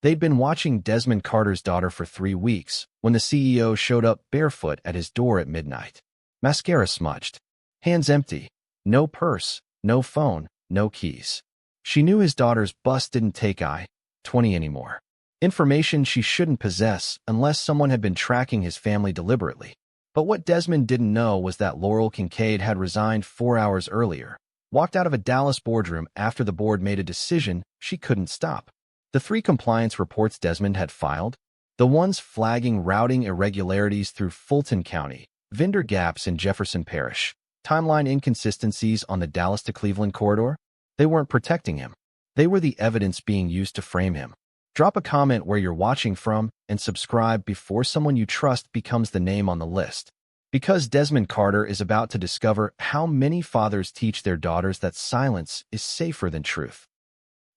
They'd been watching Desmond Carter's daughter for 3 weeks when the CEO showed up barefoot at his door at midnight. Mascara smudged. Hands empty. No purse, no phone, no keys. She knew his daughter's bus didn't take I-20 anymore. Information she shouldn't possess unless someone had been tracking his family deliberately. But what Desmond didn't know was that Laurel Kincaid had resigned 4 hours earlier, walked out of a Dallas boardroom after the board made a decision she couldn't stop. The 3 compliance reports Desmond had filed, the ones flagging routing irregularities through Fulton County, vendor gaps in Jefferson Parish, timeline inconsistencies on the Dallas to Cleveland corridor, they weren't protecting him. They were the evidence being used to frame him. Drop a comment where you're watching from and subscribe before someone you trust becomes the name on the list. Because Desmond Carter is about to discover how many fathers teach their daughters that silence is safer than truth.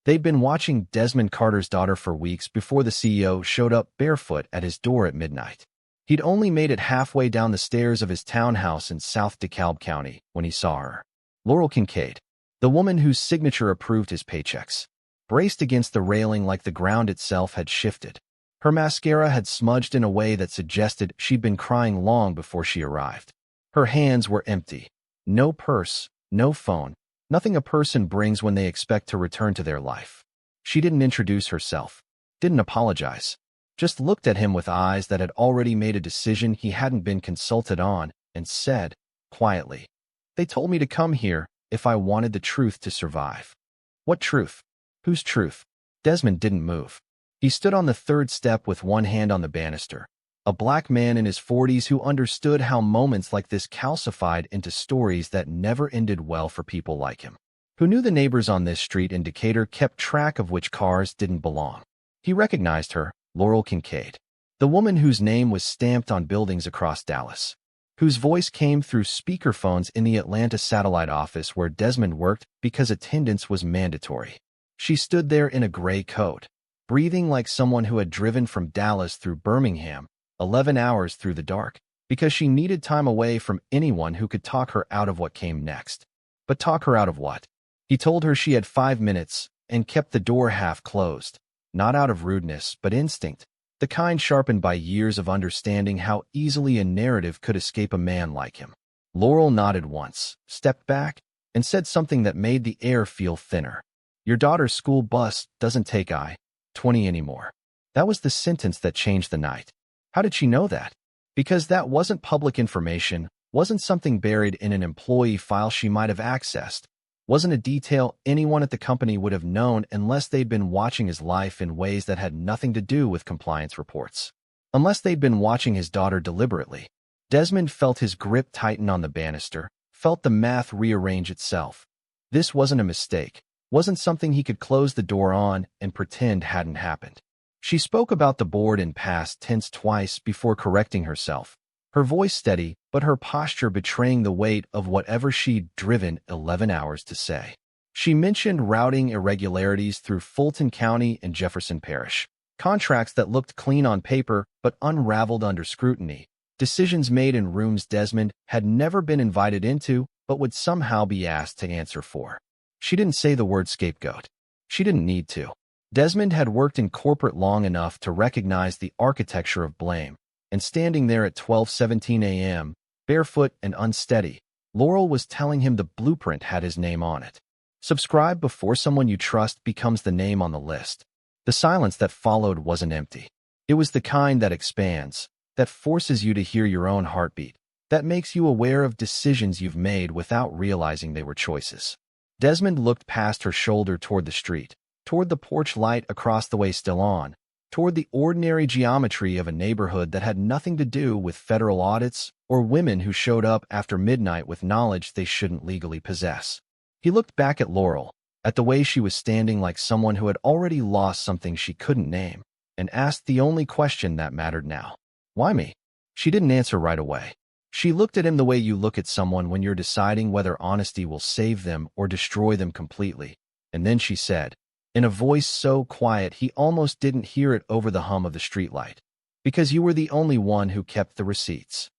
They'd been watching Desmond Carter's daughter for weeks before the CEO showed up barefoot at his door at midnight. He'd only made it halfway down the stairs of his townhouse in South DeKalb County when he saw her. Laurel Kincaid, the woman whose signature approved his paychecks, braced against the railing like the ground itself had shifted. Her mascara had smudged in a way that suggested she'd been crying long before she arrived. Her hands were empty. No purse, no phone, nothing a person brings when they expect to return to their life. She didn't introduce herself, didn't apologize, just looked at him with eyes that had already made a decision he hadn't been consulted on, and said, quietly, "They told me to come here if I wanted the truth to survive." What truth? Whose truth? Desmond didn't move. He stood on the 3rd step with one hand on the banister, a black man in his 40s who understood how moments like this calcified into stories that never ended well for people like him, who knew the neighbors on this street in Decatur kept track of which cars didn't belong. He recognized her, Laurel Kincaid, the woman whose name was stamped on buildings across Dallas, whose voice came through speakerphones in the Atlanta satellite office where Desmond worked because attendance was mandatory. She stood there in a gray coat, breathing like someone who had driven from Dallas through Birmingham, 11 hours through the dark, because she needed time away from anyone who could talk her out of what came next. But talk her out of what? He told her she had 5 minutes and kept the door half closed, not out of rudeness but instinct, the kind sharpened by years of understanding how easily a narrative could escape a man like him. Laurel nodded once, stepped back, and said something that made the air feel thinner. "Your daughter's school bus doesn't take I-20 anymore." That was the sentence that changed the night. How did she know that? Because that wasn't public information, wasn't something buried in an employee file she might have accessed, wasn't a detail anyone at the company would have known unless they'd been watching his life in ways that had nothing to do with compliance reports. Unless they'd been watching his daughter deliberately. Desmond felt his grip tighten on the banister, felt the math rearrange itself. This wasn't a mistake. Wasn't something he could close the door on and pretend hadn't happened. She spoke about the board in past tense twice before correcting herself, her voice steady but her posture betraying the weight of whatever she'd driven 11 hours to say. She mentioned routing irregularities through Fulton County and Jefferson Parish, contracts that looked clean on paper but unraveled under scrutiny, decisions made in rooms Desmond had never been invited into but would somehow be asked to answer for. She didn't say the word scapegoat. She didn't need to. Desmond had worked in corporate long enough to recognize the architecture of blame, and standing there at 12:17 a.m., barefoot and unsteady, Laurel was telling him the blueprint had his name on it. Subscribe before someone you trust becomes the name on the list. The silence that followed wasn't empty. It was the kind that expands, that forces you to hear your own heartbeat, that makes you aware of decisions you've made without realizing they were choices. Desmond looked past her shoulder toward the street, toward the porch light across the way still on, toward the ordinary geometry of a neighborhood that had nothing to do with federal audits or women who showed up after midnight with knowledge they shouldn't legally possess. He looked back at Laurel, at the way she was standing like someone who had already lost something she couldn't name, and asked the only question that mattered now. "Why me?" She didn't answer right away. She looked at him the way you look at someone when you're deciding whether honesty will save them or destroy them completely, and then she said, in a voice so quiet he almost didn't hear it over the hum of the streetlight, "Because you were the only one who kept the receipts."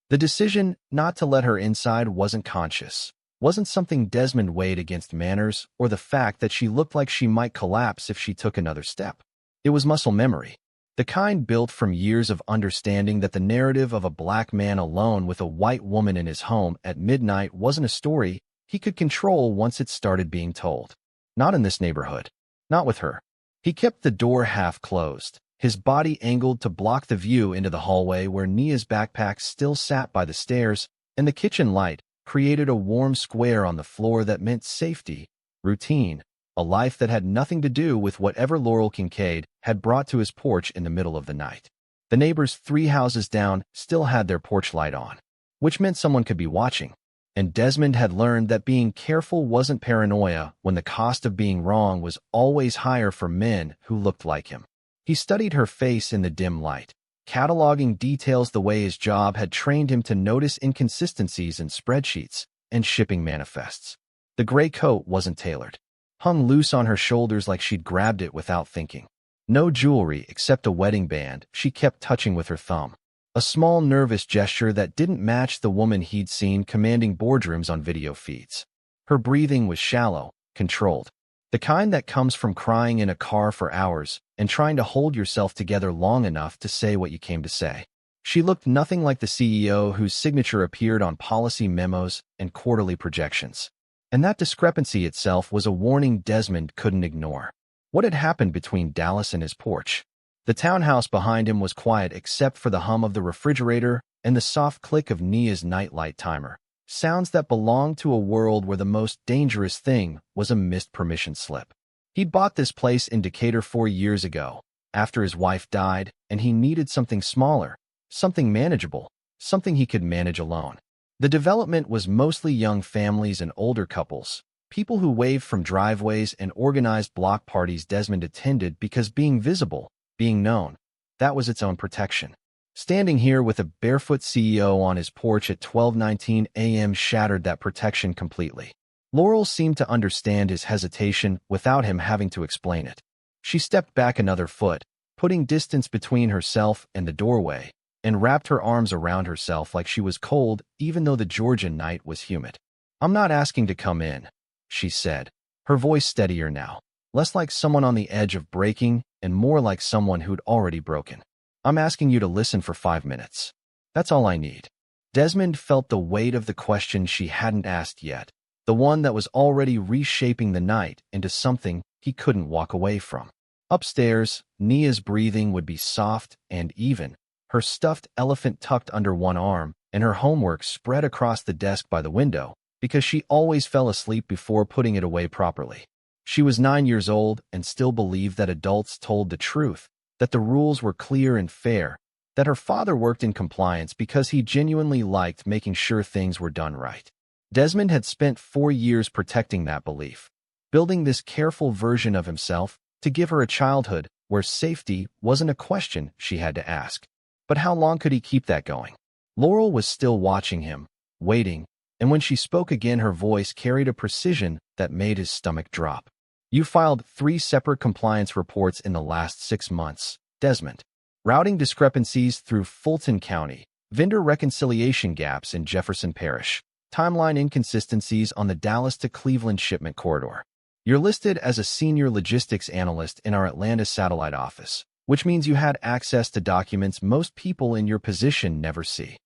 The decision not to let her inside wasn't conscious, wasn't something Desmond weighed against manners or the fact that she looked like she might collapse if she took another step. It was muscle memory, the kind built from years of understanding that the narrative of a black man alone with a white woman in his home at midnight wasn't a story he could control once it started being told. Not in this neighborhood. Not with her. He kept the door half closed, his body angled to block the view into the hallway where Nia's backpack still sat by the stairs, and the kitchen light created a warm square on the floor that meant safety, routine, a life that had nothing to do with whatever Laurel Kincaid had brought to his porch in the middle of the night. The neighbors 3 houses down still had their porch light on, which meant someone could be watching. And Desmond had learned that being careful wasn't paranoia when the cost of being wrong was always higher for men who looked like him. He studied her face in the dim light, cataloging details the way his job had trained him to notice inconsistencies in spreadsheets and shipping manifests. The gray coat wasn't tailored, hung loose on her shoulders like she'd grabbed it without thinking. No jewelry except a wedding band she kept touching with her thumb. A small nervous gesture that didn't match the woman he'd seen commanding boardrooms on video feeds. Her breathing was shallow, controlled. The kind that comes from crying in a car for hours and trying to hold yourself together long enough to say what you came to say. She looked nothing like the CEO whose signature appeared on policy memos and quarterly projections. And that discrepancy itself was a warning Desmond couldn't ignore. What had happened between Dallas and his porch? The townhouse behind him was quiet except for the hum of the refrigerator and the soft click of Nia's nightlight timer, sounds that belonged to a world where the most dangerous thing was a missed permission slip. He'd bought this place in Decatur 4 years ago, after his wife died, and he needed something smaller, something manageable, something he could manage alone. The development was mostly young families and older couples, people who waved from driveways and organized block parties Desmond attended because being visible, being known, that was its own protection. Standing here with a barefoot CEO on his porch at 12:19 a.m. shattered that protection completely. Laurel seemed to understand his hesitation without him having to explain it. She stepped back another foot, putting distance between herself and the doorway, and wrapped her arms around herself like she was cold even though the Georgian night was humid. "I'm not asking to come in," she said, her voice steadier now, less like someone on the edge of breaking and more like someone who'd already broken. "I'm asking you to listen for 5 minutes. That's all I need." Desmond felt the weight of the question she hadn't asked yet, the one that was already reshaping the night into something he couldn't walk away from. Upstairs, Nia's breathing would be soft and even, her stuffed elephant tucked under one arm and her homework spread across the desk by the window, because she always fell asleep before putting it away properly. She was 9 years old and still believed that adults told the truth, that the rules were clear and fair, that her father worked in compliance because he genuinely liked making sure things were done right. Desmond had spent 4 years protecting that belief, building this careful version of himself to give her a childhood where safety wasn't a question she had to ask. But how long could he keep that going? Laurel was still watching him, waiting, and when she spoke again her voice carried a precision that made his stomach drop. "You filed 3 separate compliance reports in the last 6 months, Desmond. Routing discrepancies through Fulton County, vendor reconciliation gaps in Jefferson Parish, timeline inconsistencies on the Dallas to Cleveland shipment corridor. You're listed as a senior logistics analyst in our Atlanta satellite office, which means you had access to documents most people in your position never see."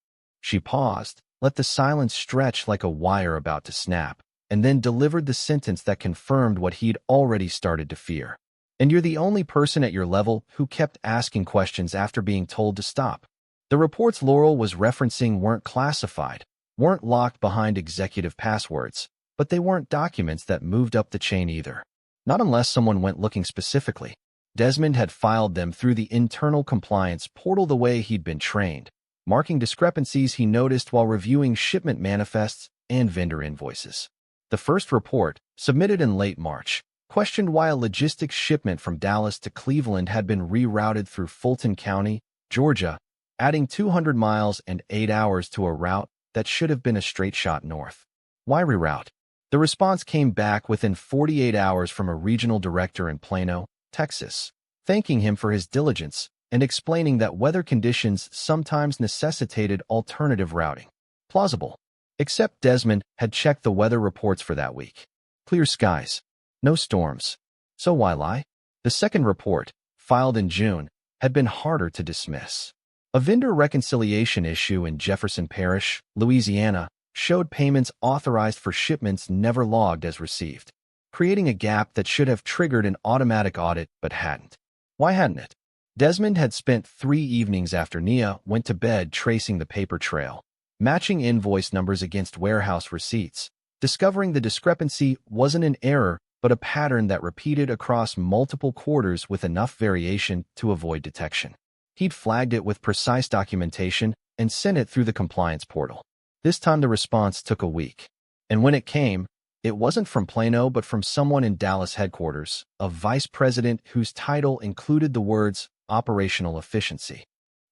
She paused, let the silence stretch like a wire about to snap, and then delivered the sentence that confirmed what he'd already started to fear. "And you're the only person at your level who kept asking questions after being told to stop." The reports Laurel was referencing weren't classified, weren't locked behind executive passwords, but they weren't documents that moved up the chain either. Not unless someone went looking specifically. Desmond had filed them through the internal compliance portal the way he'd been trained, marking discrepancies he noticed while reviewing shipment manifests and vendor invoices. The first report, submitted in late March, questioned why a logistics shipment from Dallas to Cleveland had been rerouted through Fulton County, Georgia, adding 200 miles and 8 hours to a route that should have been a straight shot north. Why reroute? The response came back within 48 hours from a regional director in Plano, Texas, thanking him for his diligence and explaining that weather conditions sometimes necessitated alternative routing. Plausible. Except Desmond had checked the weather reports for that week. Clear skies. No storms. So why lie? The second report, filed in June, had been harder to dismiss. A vendor reconciliation issue in Jefferson Parish, Louisiana, showed payments authorized for shipments never logged as received, creating a gap that should have triggered an automatic audit but hadn't. Why hadn't it? Desmond had spent 3 evenings after Nia went to bed tracing the paper trail, matching invoice numbers against warehouse receipts, discovering the discrepancy wasn't an error but a pattern that repeated across multiple quarters with enough variation to avoid detection. He'd flagged it with precise documentation and sent it through the compliance portal. This time the response took a week. And when it came, it wasn't from Plano but from someone in Dallas headquarters, a vice president whose title included the words operational efficiency.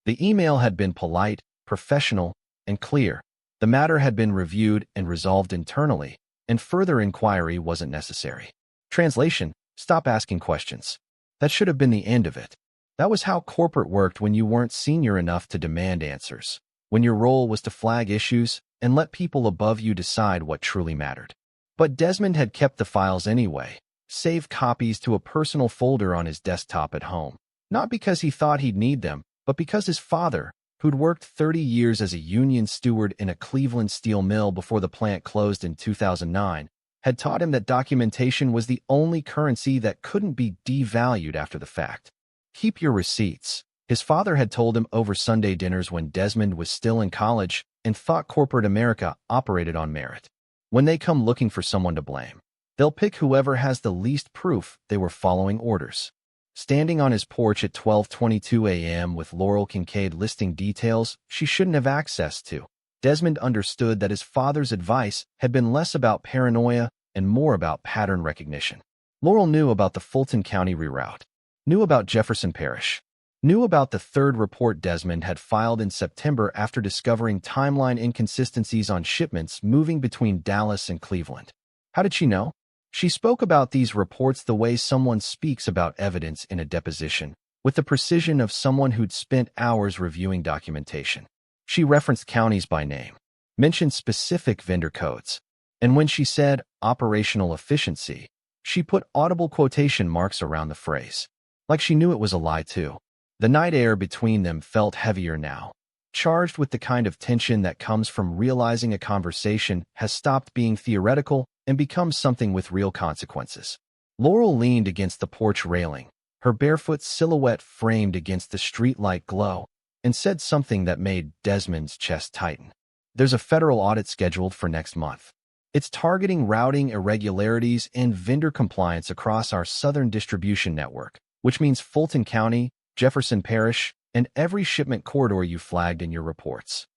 The email had been polite, professional, and clear. The matter had been reviewed and resolved internally, and further inquiry wasn't necessary. Translation: stop asking questions. That should have been the end of it. That was how corporate worked when you weren't senior enough to demand answers, when your role was to flag issues and let people above you decide what truly mattered. But Desmond had kept the files anyway, saved copies to a personal folder on his desktop at home. Not because he thought he'd need them, but because his father, who'd worked 30 years as a union steward in a Cleveland steel mill before the plant closed in 2009, had taught him that documentation was the only currency that couldn't be devalued after the fact. Keep your receipts, his father had told him over Sunday dinners when Desmond was still in college and thought corporate America operated on merit. When they come looking for someone to blame, they'll pick whoever has the least proof they were following orders. Standing on his porch at 12:22 a.m. with Laurel Kincaid listing details she shouldn't have access to, Desmond understood that his father's advice had been less about paranoia and more about pattern recognition. Laurel knew about the Fulton County reroute, knew about Jefferson Parish, knew about the third report Desmond had filed in September after discovering timeline inconsistencies on shipments moving between Dallas and Cleveland. How did she know? She spoke about these reports the way someone speaks about evidence in a deposition, with the precision of someone who'd spent hours reviewing documentation. She referenced counties by name, mentioned specific vendor codes, and when she said operational efficiency, she put audible quotation marks around the phrase, like she knew it was a lie too. The night air between them felt heavier now, charged with the kind of tension that comes from realizing a conversation has stopped being theoretical and become something with real consequences. Laurel leaned against the porch railing, her barefoot silhouette framed against the streetlight glow, and said something that made Desmond's chest tighten. There's a federal audit scheduled for next month. It's targeting routing irregularities and vendor compliance across our southern distribution network, which means Fulton County, Jefferson Parish, and every shipment corridor you flagged in your reports.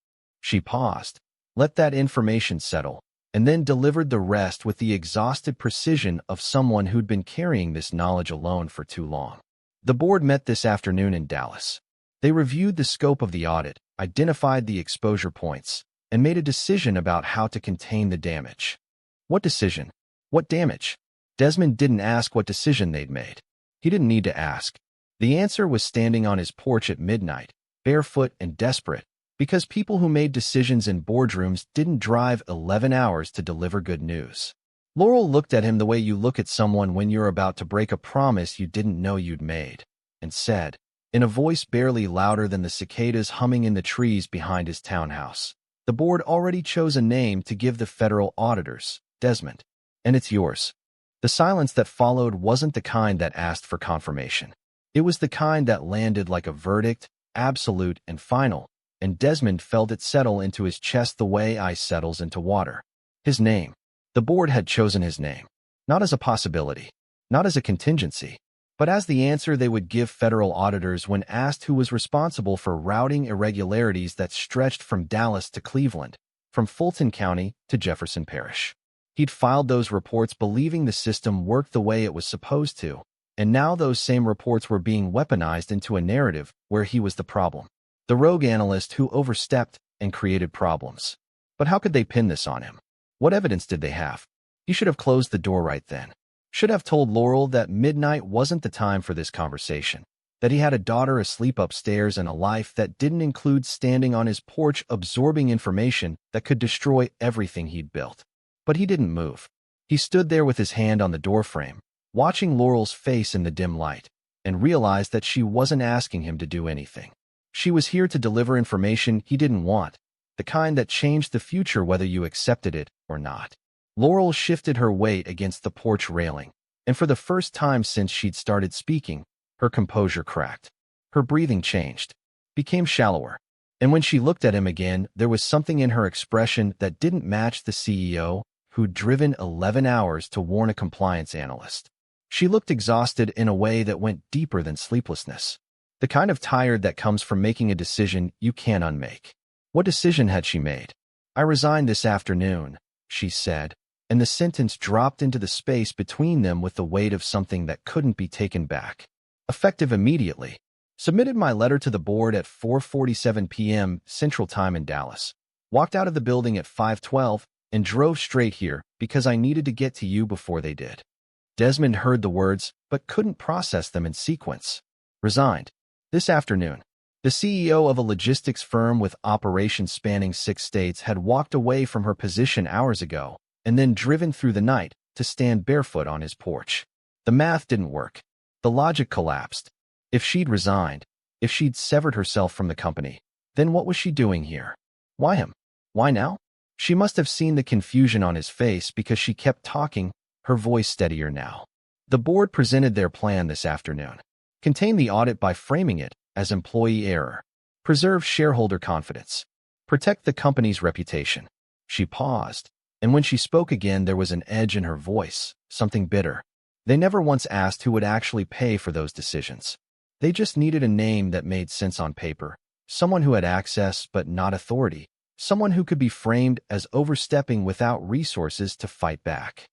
She paused, let that information settle, and then delivered the rest with the exhausted precision of someone who'd been carrying this knowledge alone for too long. The board met this afternoon in Dallas. They reviewed the scope of the audit, identified the exposure points, and made a decision about how to contain the damage. What decision? What damage? Desmond didn't ask what decision they'd made. He didn't need to ask. The answer was standing on his porch at midnight, barefoot and desperate, because people who made decisions in boardrooms didn't drive 11 hours to deliver good news. Laurel looked at him the way you look at someone when you're about to break a promise you didn't know you'd made, and said, in a voice barely louder than the cicadas humming in the trees behind his townhouse, the board already chose a name to give the federal auditors, Desmond, and it's yours. The silence that followed wasn't the kind that asked for confirmation. It was the kind that landed like a verdict, absolute and final, and Desmond felt it settle into his chest the way ice settles into water. His name. The board had chosen his name, not as a possibility, not as a contingency, but as the answer they would give federal auditors when asked who was responsible for routing irregularities that stretched from Dallas to Cleveland, from Fulton County to Jefferson Parish. He'd filed those reports believing the system worked the way it was supposed to, and now those same reports were being weaponized into a narrative where he was the problem, the rogue analyst who overstepped and created problems. But how could they pin this on him? What evidence did they have? He should have closed the door right then. Should have told Laurel that midnight wasn't the time for this conversation, that he had a daughter asleep upstairs and a life that didn't include standing on his porch absorbing information that could destroy everything he'd built. But he didn't move. He stood there with his hand on the doorframe, watching Laurel's face in the dim light. and realized that she wasn't asking him to do anything. She was here to deliver information he didn't want, the kind that changed the future whether you accepted it or not. Laurel shifted her weight against the porch railing, and for the first time since she'd started speaking, her composure cracked. Her breathing changed, became shallower, and when she looked at him again, there was something in her expression that didn't match the CEO who'd driven 11 hours to warn a compliance analyst. She looked exhausted in a way that went deeper than sleeplessness, the kind of tired that comes from making a decision you can't unmake. What decision had she made? "I resigned this afternoon," she said, and the sentence dropped into the space between them with the weight of something that couldn't be taken back. "Effective immediately. Submitted my letter to the board at 4:47 p.m. Central Time in Dallas. Walked out of the building at 5:12 and drove straight here because I needed to get to you before they did." Desmond heard the words but couldn't process them in sequence. Resigned. This afternoon. The CEO of a logistics firm with operations spanning 6 states had walked away from her position hours ago and then driven through the night to stand barefoot on his porch. The math didn't work. The logic collapsed. If she'd resigned, if she'd severed herself from the company, then what was she doing here? Why him? Why now? She must have seen the confusion on his face because she kept talking, her voice steadier now. The board presented their plan this afternoon. Contain the audit by framing it as employee error. Preserve shareholder confidence. Protect the company's reputation. She paused, and when she spoke again there was an edge in her voice, something bitter. They never once asked who would actually pay for those decisions. They just needed a name that made sense on paper, someone who had access but not authority, someone who could be framed as overstepping without resources to fight back.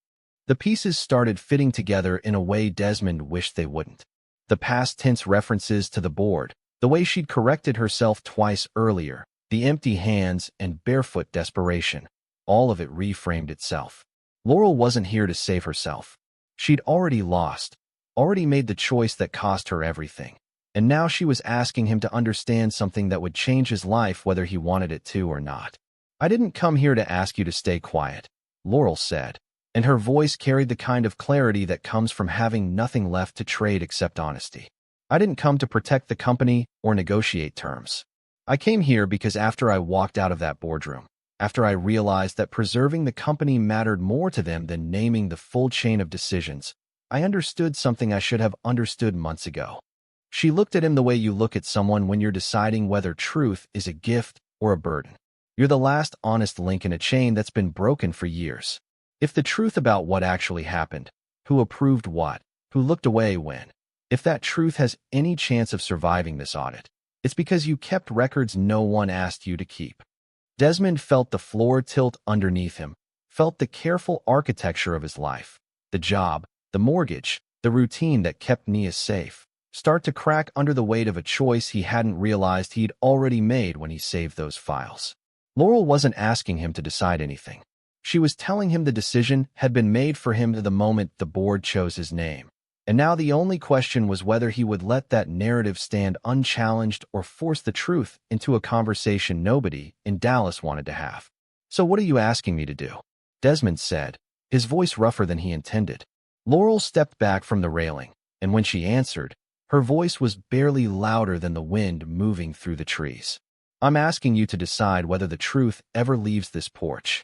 The pieces started fitting together in a way Desmond wished they wouldn't. The past tense references to the board, the way she'd corrected herself twice earlier, the empty hands and barefoot desperation, all of it reframed itself. Laurel wasn't here to save herself. She'd already lost, already made the choice that cost her everything, and now she was asking him to understand something that would change his life whether he wanted it to or not. "I didn't come here to ask you to stay quiet," Laurel said, and her voice carried the kind of clarity that comes from having nothing left to trade except honesty. "I didn't come to protect the company or negotiate terms. I came here because after I walked out of that boardroom, after I realized that preserving the company mattered more to them than naming the full chain of decisions, I understood something I should have understood months ago." She looked at him the way you look at someone when you're deciding whether truth is a gift or a burden. You're the last honest link in a chain that's been broken for years. If the truth about what actually happened, who approved what, who looked away when, if that truth has any chance of surviving this audit, it's because you kept records no one asked you to keep. Desmond felt the floor tilt underneath him, felt the careful architecture of his life, the job, the mortgage, the routine that kept Nia safe, start to crack under the weight of a choice he hadn't realized he'd already made when he saved those files. Laurel wasn't asking him to decide anything. She was telling him the decision had been made for him the moment the board chose his name, and now the only question was whether he would let that narrative stand unchallenged or force the truth into a conversation nobody in Dallas wanted to have. "So what are you asking me to do?" Desmond said, his voice rougher than he intended. Laurel stepped back from the railing, and when she answered, her voice was barely louder than the wind moving through the trees. "I'm asking you to decide whether the truth ever leaves this porch."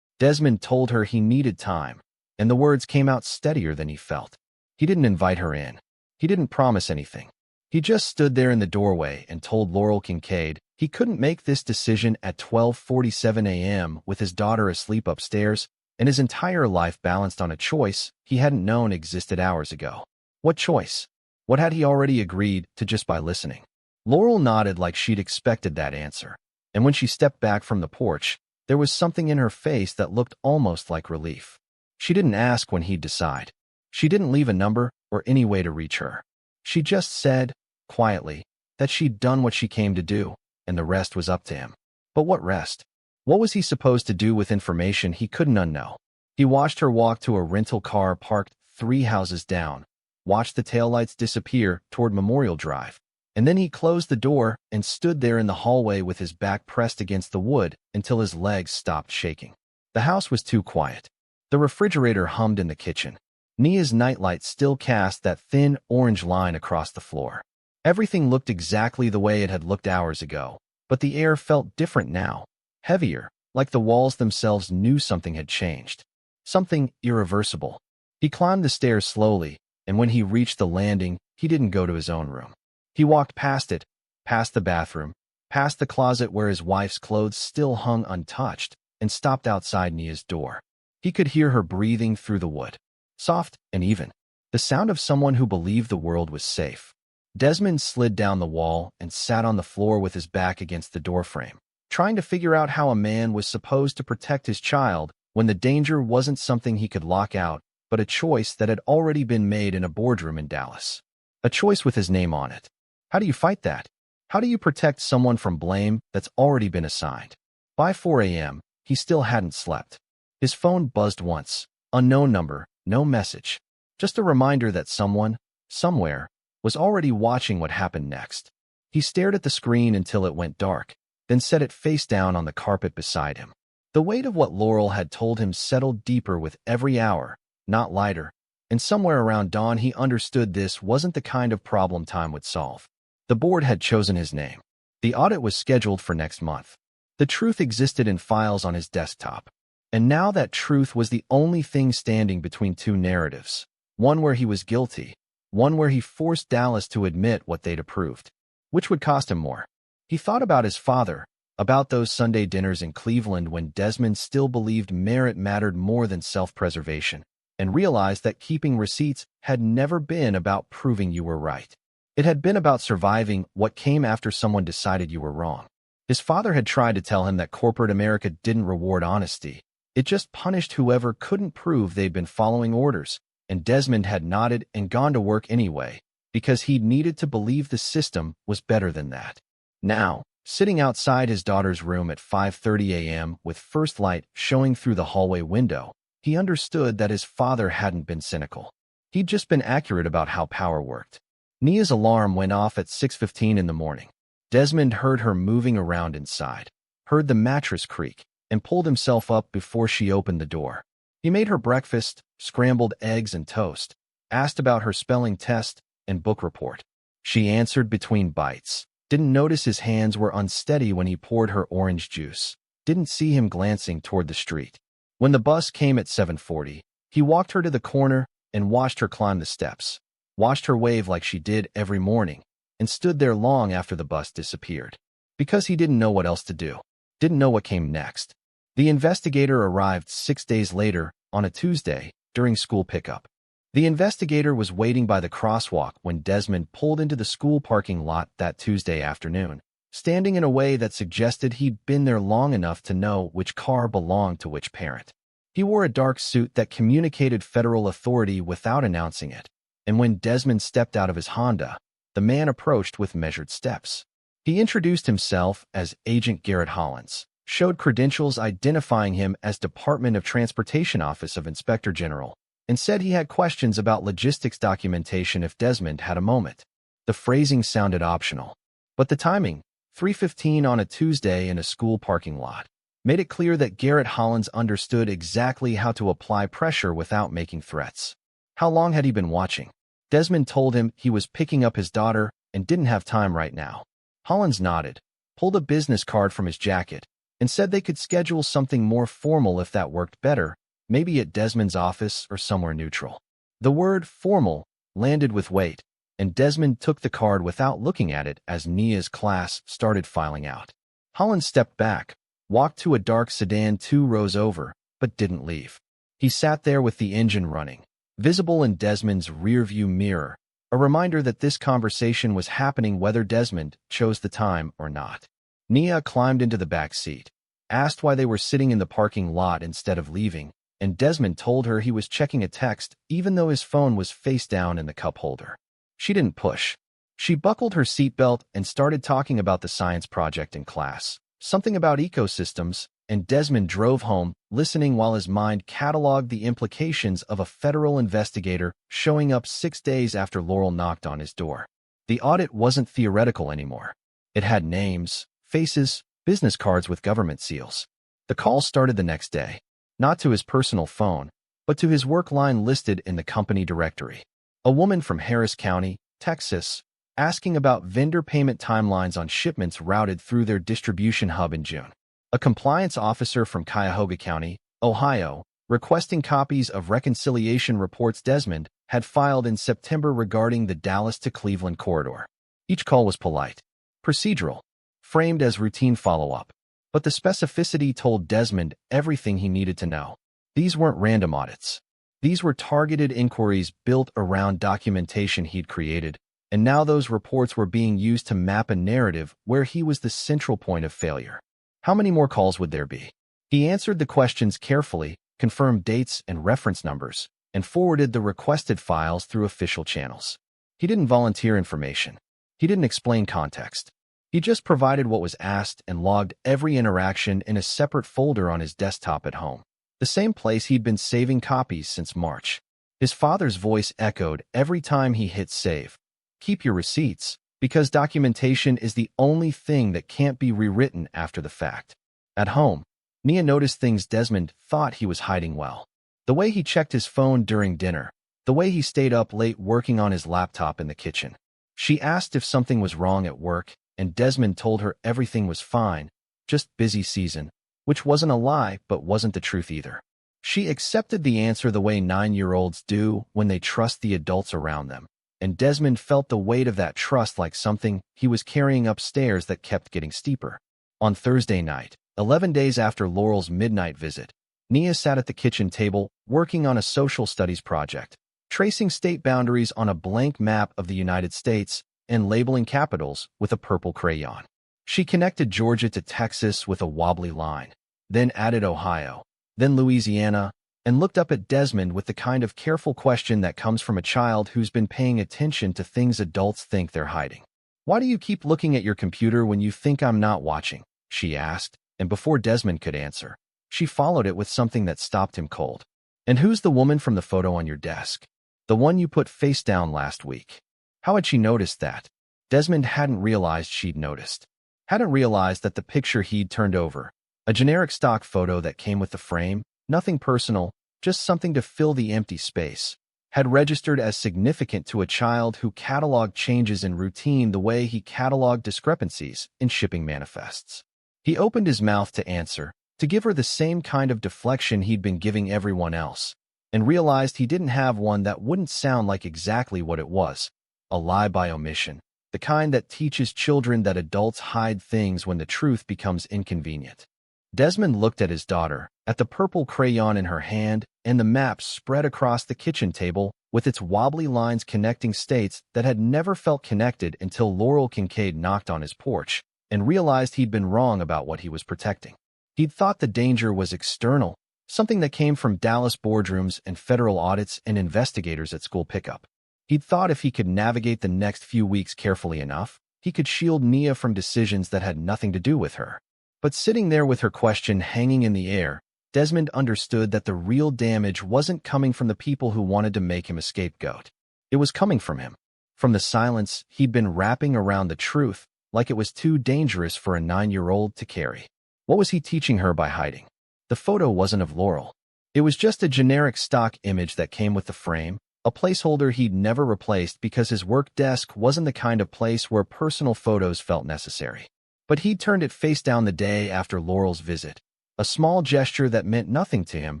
Desmond told her he needed time, and the words came out steadier than he felt. He didn't invite her in. He didn't promise anything. He just stood there in the doorway and told Laurel Kincaid he couldn't make this decision at 12:47 a.m. with his daughter asleep upstairs and his entire life balanced on a choice he hadn't known existed hours ago. What choice? What had he already agreed to just by listening? Laurel nodded like she'd expected that answer, and when she stepped back from the porch, there was something in her face that looked almost like relief. She didn't ask when he'd decide. She didn't leave a number or any way to reach her. She just said, quietly, that she'd done what she came to do, and the rest was up to him. But what rest? What was he supposed to do with information he couldn't unknow? He watched her walk to a rental car parked 3 houses down, watched the taillights disappear toward Memorial Drive, and then he closed the door and stood there in the hallway with his back pressed against the wood until his legs stopped shaking. The house was too quiet. The refrigerator hummed in the kitchen. Nia's nightlight still cast that thin orange line across the floor. Everything looked exactly the way it had looked hours ago, but the air felt different now, heavier, like the walls themselves knew something had changed. Something irreversible. He climbed the stairs slowly, and when he reached the landing, he didn't go to his own room. He walked past it, past the bathroom, past the closet where his wife's clothes still hung untouched, and stopped outside Nia's door. He could hear her breathing through the wood. Soft and even. The sound of someone who believed the world was safe. Desmond slid down the wall and sat on the floor with his back against the doorframe, trying to figure out how a man was supposed to protect his child when the danger wasn't something he could lock out, but a choice that had already been made in a boardroom in Dallas. A choice with his name on it. How do you fight that? How do you protect someone from blame that's already been assigned? By 4 a.m., he still hadn't slept. His phone buzzed once. Unknown number, no message. Just a reminder that someone, somewhere, was already watching what happened next. He stared at the screen until it went dark, then set it face down on the carpet beside him. The weight of what Laurel had told him settled deeper with every hour, not lighter, and somewhere around dawn he understood this wasn't the kind of problem time would solve. The board had chosen his name. The audit was scheduled for next month. The truth existed in files on his desktop. And now that truth was the only thing standing between two narratives, one where he was guilty, one where he forced Dallas to admit what they'd approved. Which would cost him more? He thought about his father, about those Sunday dinners in Cleveland when Desmond still believed merit mattered more than self-preservation, and realized that keeping receipts had never been about proving you were right. It had been about surviving what came after someone decided you were wrong. His father had tried to tell him that corporate America didn't reward honesty. It just punished whoever couldn't prove they'd been following orders, and Desmond had nodded and gone to work anyway, because he'd needed to believe the system was better than that. Now, sitting outside his daughter's room at 5:30 a.m. with first light showing through the hallway window, he understood that his father hadn't been cynical. He'd just been accurate about how power worked. Nia's alarm went off at 6:15 in the morning. Desmond heard her moving around inside, heard the mattress creak, and pulled himself up before she opened the door. He made her breakfast, scrambled eggs and toast, asked about her spelling test and book report. She answered between bites, didn't notice his hands were unsteady when he poured her orange juice, didn't see him glancing toward the street. When the bus came at 7:40, he walked her to the corner and watched her climb the steps, watched her wave like she did every morning, and stood there long after the bus disappeared. Because he didn't know what else to do, didn't know what came next. The investigator arrived 6 days later, on a Tuesday, during school pickup. The investigator was waiting by the crosswalk when Desmond pulled into the school parking lot that Tuesday afternoon, standing in a way that suggested he'd been there long enough to know which car belonged to which parent. He wore a dark suit that communicated federal authority without announcing it, and when Desmond stepped out of his Honda, the man approached with measured steps. He introduced himself as Agent Garrett Hollins, showed credentials identifying him as Department of Transportation Office of Inspector General, and said he had questions about logistics documentation if Desmond had a moment. The phrasing sounded optional, but the timing, 3:15 on a Tuesday in a school parking lot, made it clear that Garrett Hollins understood exactly how to apply pressure without making threats. How long had he been watching? Desmond told him he was picking up his daughter and didn't have time right now. Hollins nodded, pulled a business card from his jacket, and said they could schedule something more formal if that worked better, maybe at Desmond's office or somewhere neutral. The word formal landed with weight, and Desmond took the card without looking at it as Nia's class started filing out. Hollins stepped back, walked to a dark sedan 2 rows over, but didn't leave. He sat there with the engine running, visible in Desmond's rearview mirror, a reminder that this conversation was happening whether Desmond chose the time or not. Nia climbed into the back seat, asked why they were sitting in the parking lot instead of leaving, and Desmond told her he was checking a text even though his phone was face down in the cup holder. She didn't push. She buckled her seatbelt and started talking about the science project in class, something about ecosystems, and Desmond drove home, listening while his mind cataloged the implications of a federal investigator showing up 6 days after Laurel knocked on his door. The audit wasn't theoretical anymore. It had names, faces, business cards with government seals. The call started the next day, not to his personal phone, but to his work line listed in the company directory. A woman from Harris County, Texas, asking about vendor payment timelines on shipments routed through their distribution hub in June. A compliance officer from Cuyahoga County, Ohio, requesting copies of reconciliation reports Desmond had filed in September regarding the Dallas to Cleveland corridor. Each call was polite, procedural, framed as routine follow-up, but the specificity told Desmond everything he needed to know. These weren't random audits. These were targeted inquiries built around documentation he'd created, and now those reports were being used to map a narrative where he was the central point of failure. How many more calls would there be? He answered the questions carefully, confirmed dates and reference numbers, and forwarded the requested files through official channels. He didn't volunteer information. He didn't explain context. He just provided what was asked and logged every interaction in a separate folder on his desktop at home, the same place he'd been saving copies since March. His father's voice echoed every time he hit save. Keep your receipts, because documentation is the only thing that can't be rewritten after the fact. At home, Nia noticed things Desmond thought he was hiding well. The way he checked his phone during dinner, the way he stayed up late working on his laptop in the kitchen. She asked if something was wrong at work, and Desmond told her everything was fine, just busy season, which wasn't a lie but wasn't the truth either. She accepted the answer the way 9-year-olds do when they trust the adults around them, and Desmond felt the weight of that trust like something he was carrying upstairs that kept getting steeper. On Thursday night, 11 days after Laurel's midnight visit, Nia sat at the kitchen table working on a social studies project, tracing state boundaries on a blank map of the United States and labeling capitals with a purple crayon. She connected Georgia to Texas with a wobbly line, then added Ohio, then Louisiana, and looked up at Desmond with the kind of careful question that comes from a child who's been paying attention to things adults think they're hiding. "Why do you keep looking at your computer when you think I'm not watching?" she asked, and before Desmond could answer, she followed it with something that stopped him cold. "And who's the woman from the photo on your desk? The one you put face down last week?" How had she noticed that? Desmond hadn't realized she'd noticed. Hadn't realized that the picture he'd turned over, a generic stock photo that came with the frame, nothing personal, just something to fill the empty space, had registered as significant to a child who cataloged changes in routine the way he cataloged discrepancies in shipping manifests. He opened his mouth to answer, to give her the same kind of deflection he'd been giving everyone else, and realized he didn't have one that wouldn't sound like exactly what it was. A lie by omission, the kind that teaches children that adults hide things when the truth becomes inconvenient. Desmond looked at his daughter, at the purple crayon in her hand, and the map spread across the kitchen table with its wobbly lines connecting states that had never felt connected until Laurel Kincaid knocked on his porch and realized he'd been wrong about what he was protecting. He'd thought the danger was external, something that came from Dallas boardrooms and federal audits and investigators at school pickup. He'd thought if he could navigate the next few weeks carefully enough, he could shield Nia from decisions that had nothing to do with her. But sitting there with her question hanging in the air, Desmond understood that the real damage wasn't coming from the people who wanted to make him a scapegoat. It was coming from him, from the silence he'd been wrapping around the truth like it was too dangerous for a 9-year-old to carry. What was he teaching her by hiding? The photo wasn't of Laurel. It was just a generic stock image that came with the frame, a placeholder he'd never replaced because his work desk wasn't the kind of place where personal photos felt necessary. But he'd turned it face down the day after Laurel's visit, a small gesture that meant nothing to him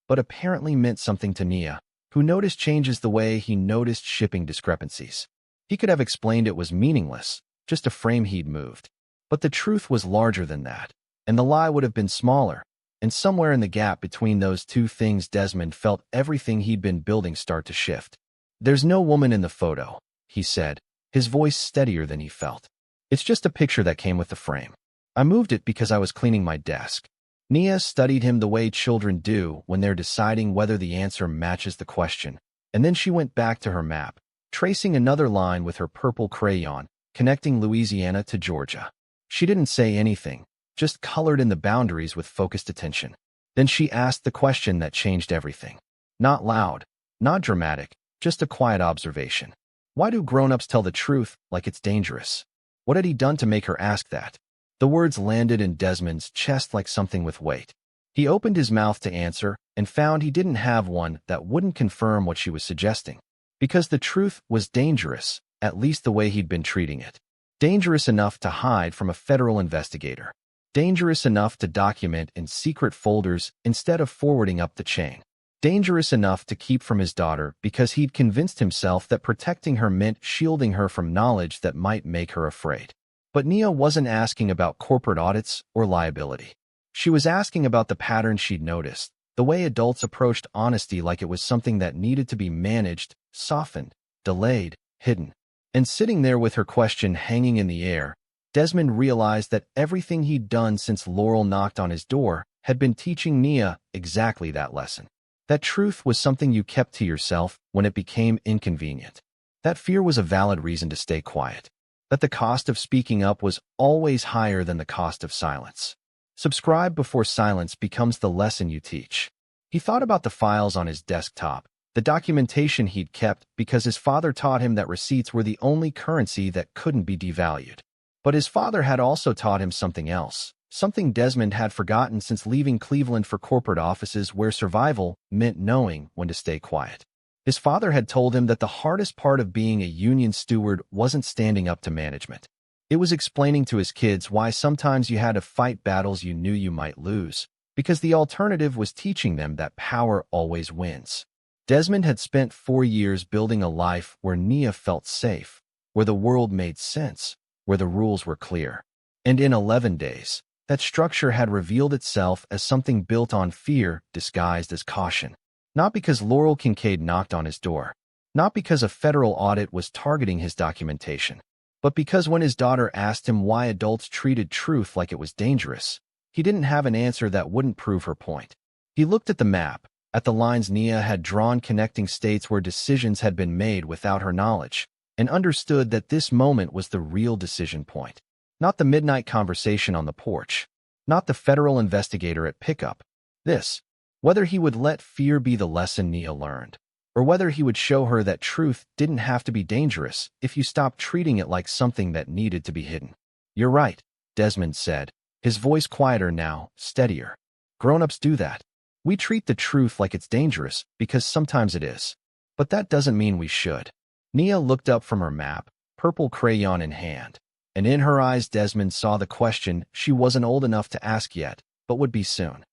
but apparently meant something to Nia, who noticed changes the way he noticed shipping discrepancies. He could have explained it was meaningless, just a frame he'd moved. But the truth was larger than that, and the lie would have been smaller, and somewhere in the gap between those two things Desmond felt everything he'd been building start to shift. "There's no woman in the photo," he said, his voice steadier than he felt. "It's just a picture that came with the frame. I moved it because I was cleaning my desk." Nia studied him the way children do when they're deciding whether the answer matches the question, and then she went back to her map, tracing another line with her purple crayon, connecting Louisiana to Georgia. She didn't say anything, just colored in the boundaries with focused attention. Then she asked the question that changed everything. Not loud, not dramatic, just a quiet observation. Why do grown-ups tell the truth like it's dangerous? What had he done to make her ask that? The words landed in Desmond's chest like something with weight. He opened his mouth to answer and found he didn't have one that wouldn't confirm what she was suggesting. Because the truth was dangerous, at least the way he'd been treating it. Dangerous enough to hide from a federal investigator. Dangerous enough to document in secret folders instead of forwarding up the chain. Dangerous enough to keep from his daughter because he'd convinced himself that protecting her meant shielding her from knowledge that might make her afraid. But Nia wasn't asking about corporate audits or liability. She was asking about the pattern she'd noticed, the way adults approached honesty like it was something that needed to be managed, softened, delayed, hidden. And sitting there with her question hanging in the air, Desmond realized that everything he'd done since Laurel knocked on his door had been teaching Nia exactly that lesson. That truth was something you kept to yourself when it became inconvenient. That fear was a valid reason to stay quiet. That the cost of speaking up was always higher than the cost of silence. Subscribe before silence becomes the lesson you teach. He thought about the files on his desktop, the documentation he'd kept because his father taught him that receipts were the only currency that couldn't be devalued. But his father had also taught him something else. Something Desmond had forgotten since leaving Cleveland for corporate offices where survival meant knowing when to stay quiet. His father had told him that the hardest part of being a union steward wasn't standing up to management. It was explaining to his kids why sometimes you had to fight battles you knew you might lose, because the alternative was teaching them that power always wins. Desmond had spent 4 years building a life where Nia felt safe, where the world made sense, where the rules were clear. And in 11 days, that structure had revealed itself as something built on fear disguised as caution. Not because Laurel Kincaid knocked on his door. Not because a federal audit was targeting his documentation. But because when his daughter asked him why adults treated truth like it was dangerous, he didn't have an answer that wouldn't prove her point. He looked at the map, at the lines Nia had drawn connecting states where decisions had been made without her knowledge, and understood that this moment was the real decision point. Not the midnight conversation on the porch. Not the federal investigator at pickup. This. Whether he would let fear be the lesson Nia learned, or whether he would show her that truth didn't have to be dangerous if you stopped treating it like something that needed to be hidden. You're right, Desmond said, his voice quieter now, steadier. Grown-ups do that. We treat the truth like it's dangerous because sometimes it is. But that doesn't mean we should. Nia looked up from her map, purple crayon in hand. And in her eyes Desmond saw the question she wasn't old enough to ask yet, but would be soon.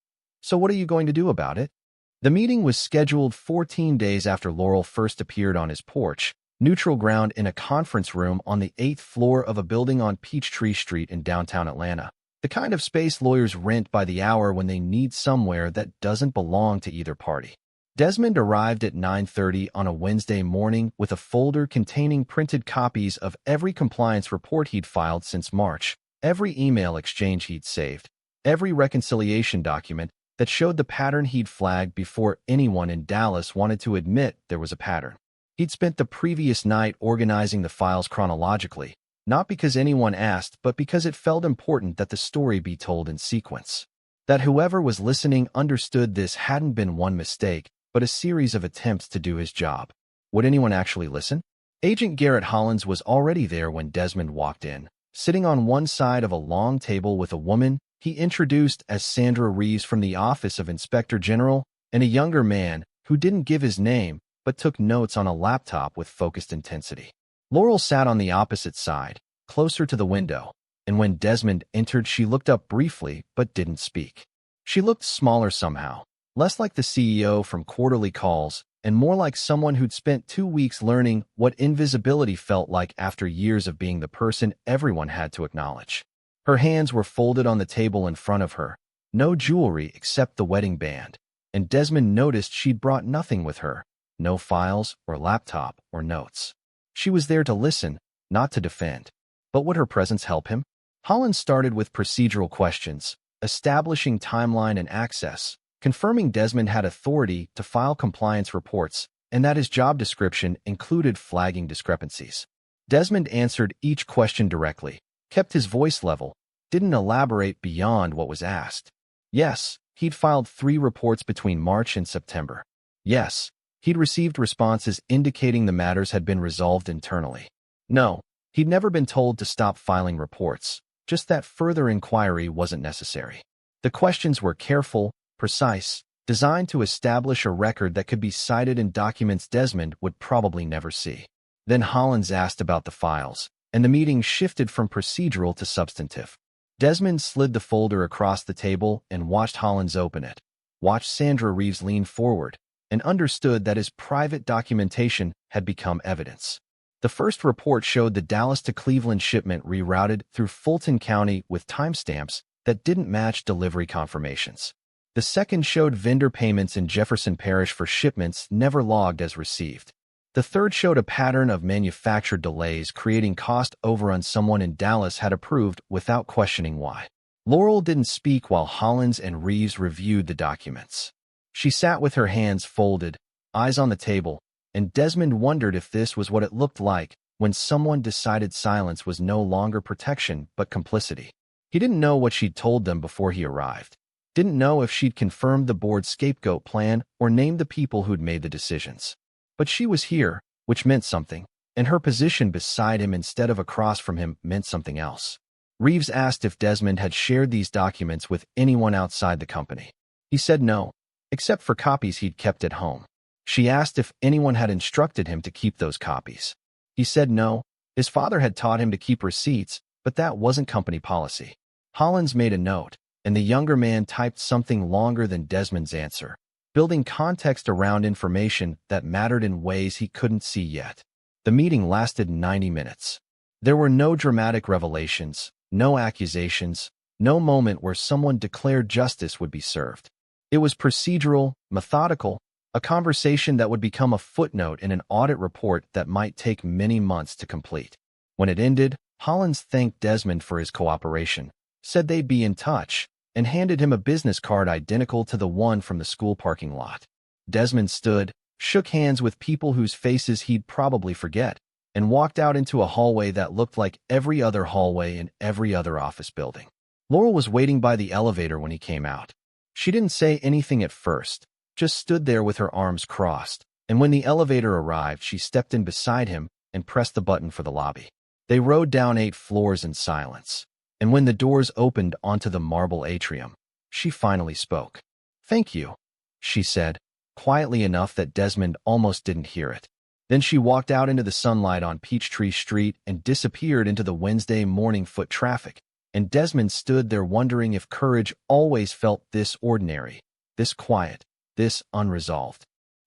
So what are you going to do about it? The meeting was scheduled 14 days after Laurel first appeared on his porch, neutral ground in a conference room on the 8th floor of a building on Peachtree Street in downtown Atlanta. The kind of space lawyers rent by the hour when they need somewhere that doesn't belong to either party. Desmond arrived at 9:30 on a Wednesday morning with a folder containing printed copies of every compliance report he'd filed since March, every email exchange he'd saved, every reconciliation document that showed the pattern he'd flagged before anyone in Dallas wanted to admit there was a pattern. He'd spent the previous night organizing the files chronologically, not because anyone asked, but because it felt important that the story be told in sequence. That whoever was listening understood this hadn't been one mistake, but a series of attempts to do his job. Would anyone actually listen? Agent Garrett Hollins was already there when Desmond walked in, sitting on one side of a long table with a woman he introduced as Sandra Reeves from the Office of Inspector General, and a younger man who didn't give his name but took notes on a laptop with focused intensity. Laurel sat on the opposite side, closer to the window, and when Desmond entered she looked up briefly but didn't speak. She looked smaller somehow. Less like the CEO from quarterly calls, and more like someone who'd spent 2 weeks learning what invisibility felt like after years of being the person everyone had to acknowledge. Her hands were folded on the table in front of her, no jewelry except the wedding band, and Desmond noticed she'd brought nothing with her, no files or laptop or notes. She was there to listen, not to defend. But would her presence help him? Hollins started with procedural questions, establishing timeline and access, confirming Desmond had authority to file compliance reports, and that his job description included flagging discrepancies. Desmond answered each question directly, kept his voice level, didn't elaborate beyond what was asked. Yes, he'd filed 3 reports between March and September. Yes, he'd received responses indicating the matters had been resolved internally. No, he'd never been told to stop filing reports, just that further inquiry wasn't necessary. The questions were careful, precise, designed to establish a record that could be cited in documents Desmond would probably never see. Then Hollins asked about the files, and the meeting shifted from procedural to substantive. Desmond slid the folder across the table and watched Hollins open it, watched Sandra Reeves lean forward, and understood that his private documentation had become evidence. The first report showed the Dallas to Cleveland shipment rerouted through Fulton County with timestamps that didn't match delivery confirmations. The second showed vendor payments in Jefferson Parish for shipments never logged as received. The third showed a pattern of manufactured delays creating cost overruns someone in Dallas had approved without questioning why. Laurel didn't speak while Hollins and Reeves reviewed the documents. She sat with her hands folded, eyes on the table, and Desmond wondered if this was what it looked like when someone decided silence was no longer protection but complicity. He didn't know what she'd told them before he arrived. Didn't know if she'd confirmed the board's scapegoat plan or named the people who'd made the decisions. But she was here, which meant something, and her position beside him instead of across from him meant something else. Reeves asked if Desmond had shared these documents with anyone outside the company. He said no, except for copies he'd kept at home. She asked if anyone had instructed him to keep those copies. He said no, his father had taught him to keep receipts, but that wasn't company policy. Hollins made a note, and the younger man typed something longer than Desmond's answer, building context around information that mattered in ways he couldn't see yet. The meeting lasted 90 minutes. There were no dramatic revelations, no accusations, no moment where someone declared justice would be served. It was procedural, methodical, a conversation that would become a footnote in an audit report that might take many months to complete. When it ended, Hollins thanked Desmond for his cooperation, said they'd be in touch, and handed him a business card identical to the one from the school parking lot. Desmond stood, shook hands with people whose faces he'd probably forget, and walked out into a hallway that looked like every other hallway in every other office building. Laurel was waiting by the elevator when he came out. She didn't say anything at first, just stood there with her arms crossed, and when the elevator arrived, she stepped in beside him and pressed the button for the lobby. They rode down 8 floors in silence, and when the doors opened onto the marble atrium, she finally spoke. "Thank you," she said, quietly enough that Desmond almost didn't hear it. Then she walked out into the sunlight on Peachtree Street and disappeared into the Wednesday morning foot traffic, and Desmond stood there wondering if courage always felt this ordinary, this quiet, this unresolved.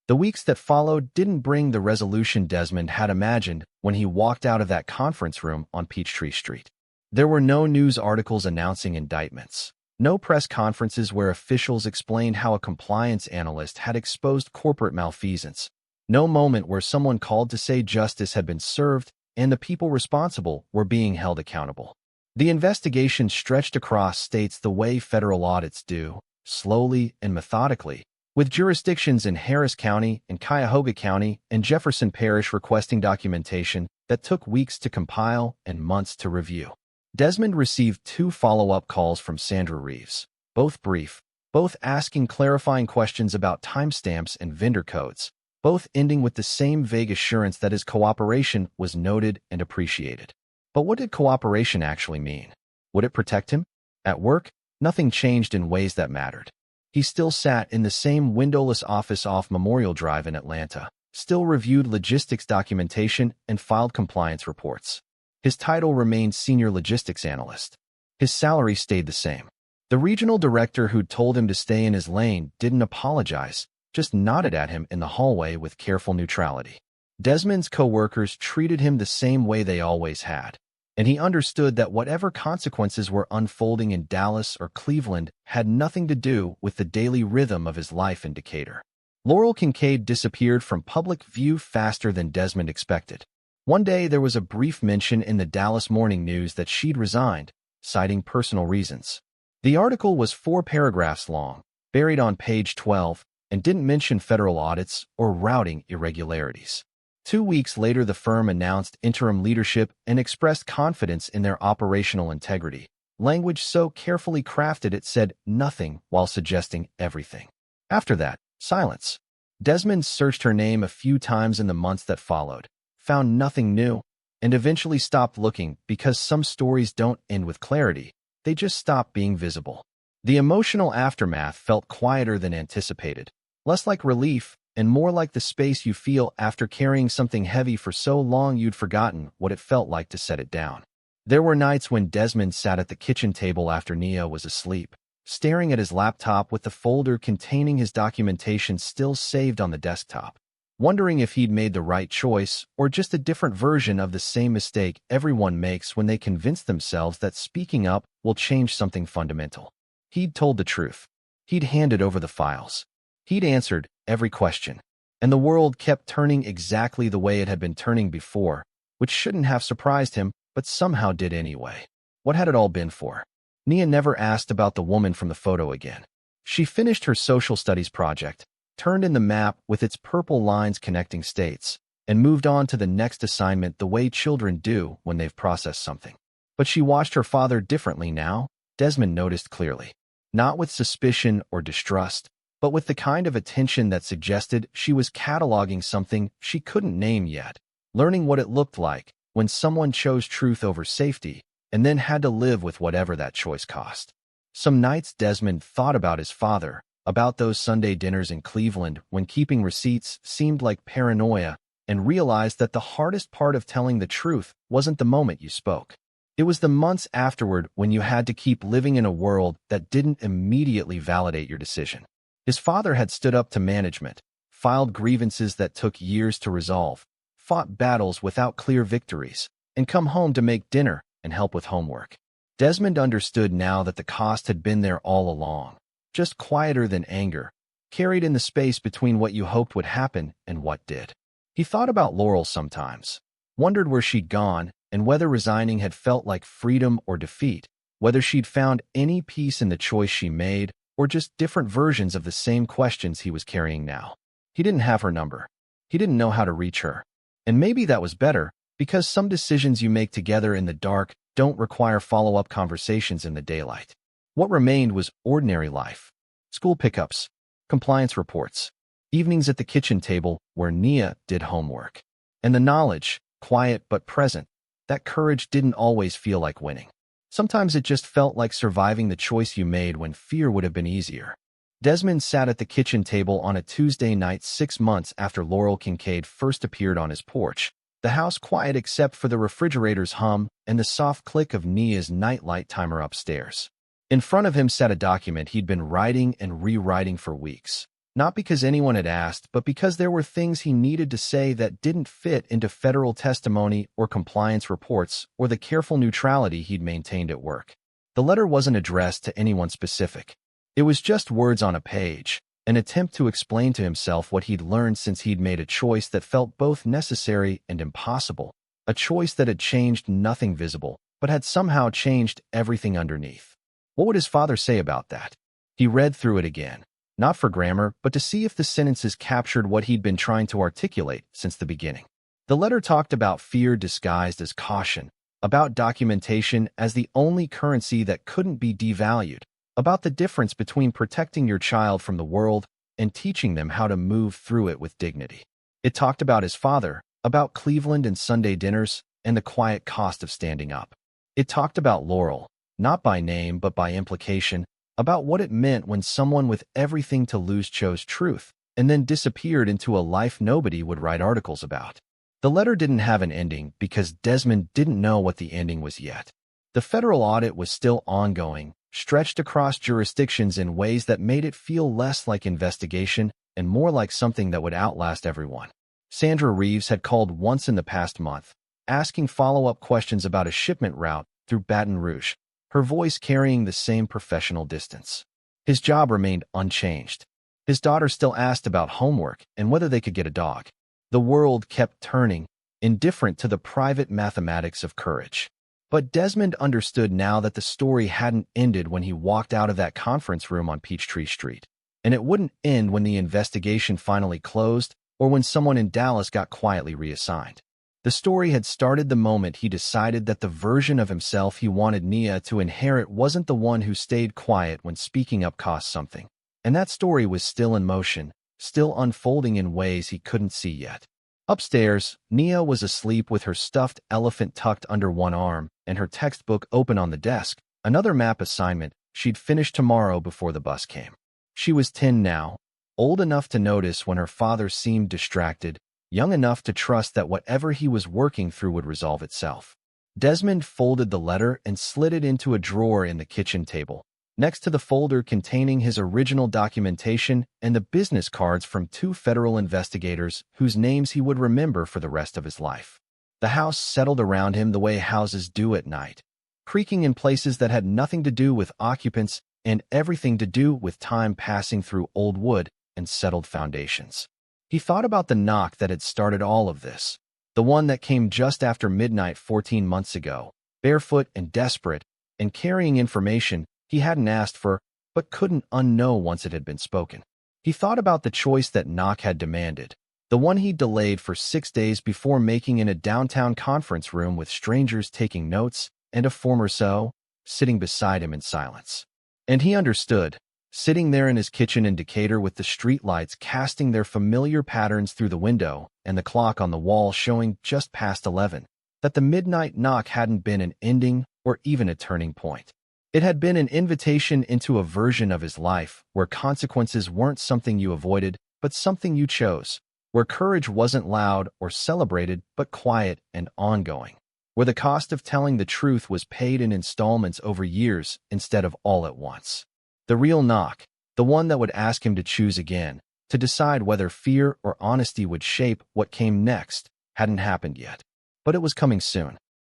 The weeks that followed didn't bring the resolution Desmond had imagined when he walked out of that conference room on Peachtree Street. There were no news articles announcing indictments, no press conferences where officials explained how a compliance analyst had exposed corporate malfeasance, no moment where someone called to say justice had been served and the people responsible were being held accountable. The investigation stretched across states the way federal audits do, slowly and methodically, with jurisdictions in Harris County and Cuyahoga County and Jefferson Parish requesting documentation that took weeks to compile and months to review. Desmond received 2 follow-up calls from Sandra Reeves, both brief, both asking clarifying questions about timestamps and vendor codes, both ending with the same vague assurance that his cooperation was noted and appreciated. But what did cooperation actually mean? Would it protect him? At work, nothing changed in ways that mattered. He still sat in the same windowless office off Memorial Drive in Atlanta, still reviewed logistics documentation and filed compliance reports. His title remained Senior Logistics Analyst. His salary stayed the same. The regional director who'd told him to stay in his lane didn't apologize, just nodded at him in the hallway with careful neutrality. Desmond's co-workers treated him the same way they always had, and he understood that whatever consequences were unfolding in Dallas or Cleveland had nothing to do with the daily rhythm of his life in Decatur. Laurel Kincaid disappeared from public view faster than Desmond expected. One day there was a brief mention in the Dallas Morning News that she'd resigned, citing personal reasons. The article was 4 paragraphs long, buried on page 12, and didn't mention federal audits or routing irregularities. 2 weeks later, the firm announced interim leadership and expressed confidence in their operational integrity, language so carefully crafted it said nothing while suggesting everything. After that, silence. Desmond searched her name a few times in the months that followed, found nothing new, and eventually stopped looking because some stories don't end with clarity, they just stop being visible. The emotional aftermath felt quieter than anticipated, less like relief and more like the space you feel after carrying something heavy for so long you'd forgotten what it felt like to set it down. There were nights when Desmond sat at the kitchen table after Nia was asleep, staring at his laptop with the folder containing his documentation still saved on the desktop, wondering if he'd made the right choice or just a different version of the same mistake everyone makes when they convince themselves that speaking up will change something fundamental. He'd told the truth. He'd handed over the files. He'd answered every question. And the world kept turning exactly the way it had been turning before, which shouldn't have surprised him, but somehow did anyway. What had it all been for? Nia never asked about the woman from the photo again. She finished her social studies project, turned in the map with its purple lines connecting states, and moved on to the next assignment the way children do when they've processed something. But she watched her father differently now, Desmond noticed clearly. Not with suspicion or distrust, but with the kind of attention that suggested she was cataloging something she couldn't name yet, learning what it looked like when someone chose truth over safety and then had to live with whatever that choice cost. Some nights Desmond thought about his father, about those Sunday dinners in Cleveland when keeping receipts seemed like paranoia, and realized that the hardest part of telling the truth wasn't the moment you spoke. It was the months afterward when you had to keep living in a world that didn't immediately validate your decision. His father had stood up to management, filed grievances that took years to resolve, fought battles without clear victories, and come home to make dinner and help with homework. Desmond understood now that the cost had been there all along, just quieter than anger, carried in the space between what you hoped would happen and what did. He thought about Laurel sometimes, wondered where she'd gone and whether resigning had felt like freedom or defeat, whether she'd found any peace in the choice she made or just different versions of the same questions he was carrying now. He didn't have her number. He didn't know how to reach her. And maybe that was better, because some decisions you make together in the dark don't require follow-up conversations in the daylight. What remained was ordinary life. School pickups, compliance reports, evenings at the kitchen table where Nia did homework. And the knowledge, quiet but present, that courage didn't always feel like winning. Sometimes it just felt like surviving the choice you made when fear would have been easier. Desmond sat at the kitchen table on a Tuesday night 6 months after Laurel Kincaid first appeared on his porch, the house quiet except for the refrigerator's hum and the soft click of Nia's nightlight timer upstairs. In front of him sat a document he'd been writing and rewriting for weeks. Not because anyone had asked, but because there were things he needed to say that didn't fit into federal testimony or compliance reports or the careful neutrality he'd maintained at work. The letter wasn't addressed to anyone specific. It was just words on a page, an attempt to explain to himself what he'd learned since he'd made a choice that felt both necessary and impossible, a choice that had changed nothing visible, but had somehow changed everything underneath. What would his father say about that? He read through it again. Not for grammar, but to see if the sentences captured what he'd been trying to articulate since the beginning. The letter talked about fear disguised as caution, about documentation as the only currency that couldn't be devalued, about the difference between protecting your child from the world and teaching them how to move through it with dignity. It talked about his father, about Cleveland and Sunday dinners, and the quiet cost of standing up. It talked about Laurel, not by name but by implication, about what it meant when someone with everything to lose chose truth and then disappeared into a life nobody would write articles about. The letter didn't have an ending because Desmond didn't know what the ending was yet. The federal audit was still ongoing, stretched across jurisdictions in ways that made it feel less like investigation and more like something that would outlast everyone. Sandra Reeves had called once in the past month, asking follow-up questions about a shipment route through Baton Rouge, her voice carrying the same professional distance. His job remained unchanged. His daughter still asked about homework and whether they could get a dog. The world kept turning, indifferent to the private mathematics of courage. But Desmond understood now that the story hadn't ended when he walked out of that conference room on Peachtree Street. And it wouldn't end when the investigation finally closed or when someone in Dallas got quietly reassigned. The story had started the moment he decided that the version of himself he wanted Nia to inherit wasn't the one who stayed quiet when speaking up cost something. And that story was still in motion, still unfolding in ways he couldn't see yet. Upstairs, Nia was asleep with her stuffed elephant tucked under one arm and her textbook open on the desk, another map assignment She'd finish tomorrow before the bus came. She was 10 now, old enough to notice when her father seemed distracted, young enough to trust that whatever he was working through would resolve itself. Desmond folded the letter and slid it into a drawer in the kitchen table, next to the folder containing his original documentation and the business cards from 2 federal investigators whose names he would remember for the rest of his life. The house settled around him the way houses do at night, creaking in places that had nothing to do with occupants and everything to do with time passing through old wood and settled foundations. He thought about the knock that had started all of this, the one that came just after midnight 14 months ago, barefoot and desperate, and carrying information he hadn't asked for but couldn't unknow once it had been spoken. He thought about the choice that knock had demanded, the one he delayed for 6 days before making in a downtown conference room with strangers taking notes and a former SO sitting beside him in silence. And he understood, sitting there in his kitchen in Decatur with the streetlights casting their familiar patterns through the window and the clock on the wall showing just past 11, that the midnight knock hadn't been an ending or even a turning point. It had been an invitation into a version of his life where consequences weren't something you avoided, but something you chose, where courage wasn't loud or celebrated, but quiet and ongoing, where the cost of telling the truth was paid in installments over years instead of all at once. The real knock, the one that would ask him to choose again, to decide whether fear or honesty would shape what came next, hadn't happened yet. But it was coming soon.